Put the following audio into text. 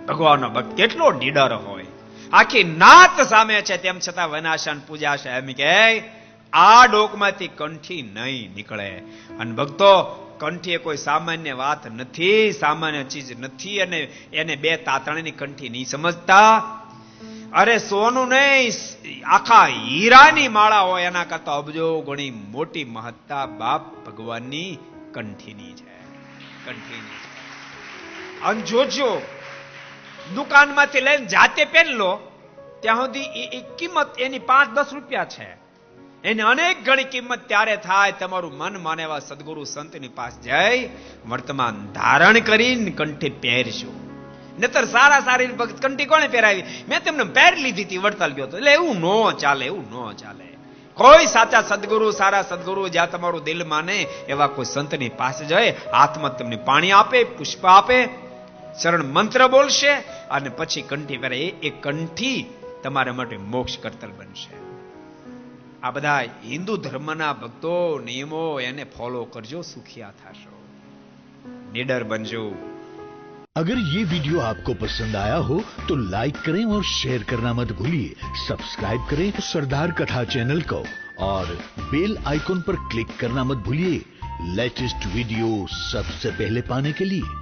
ભગવાનનો ભક્ત કેટલો નીડર હોય, આખી નાત સામે છે તેમ છતાં વનાશાન પૂજાશે એમ કે આ ડોકમાંથી કંઠી નહીં નીકળે. અને ભક્તો, કંઠી એ કોઈ સામાન્ય વાત નથી, સામાન્ય ચીજ નથી. અને એને બે તાતણીની કંઠી નહીં સમજતા. અરે સોનું નહીં, આખા હીરાની માળા હોય એના કરતા અબજો ગણી મોટી મહત્તા બાપ ભગવાનની કંઠીની છે, કંઠીની છે. અને જોજો, દુકાનમાંથી લઈને જાતે પહેરી લો ત્યાં સુધી એ કિંમત એની 5-10 રૂપિયા છે. એની અનેક ગણી કિંમત ત્યારે થાય તમારું મન માને એવા સદગુરુ સંતની પાસે જઈ વર્તમાન ધારણ કરીને કંઠી પહેરશો. નતર સારી કંઠી કોને પહેરાવી? મેં તેમને પહેરી લીધી હતી, વડતાલ ગયો હતો. એટલે એવું નો ચાલે, એવું નો ચાલે. કોઈ સાચા સદગુરુ, સારા સદગુરુ જ્યાં તમારું દિલ માને એવા કોઈ સંતની પાસે જાય, હાથમાં તમને પાણી આપે, પુષ્પ આપે, શરણ મંત્ર બોલશે અને પછી કંઠી પહેરે. એ કંઠી તમારા માટે મોક્ષ કરતલ બનશે. આ બધા હિન્દુ ધર્મના ભક્તો નિયમો એને ફોલો કરજો, સુખિયા થશો, નીડર બનજો. अगर ये वीडियो आपको पसंद आया हो तो लाइक करें और शेयर करना मत भूलिए. सब्सक्राइब करें सरदार कथा चैनल को और बेल आइकॉन पर क्लिक करना मत भूलिए लेटेस्ट वीडियो सबसे पहले पाने के लिए.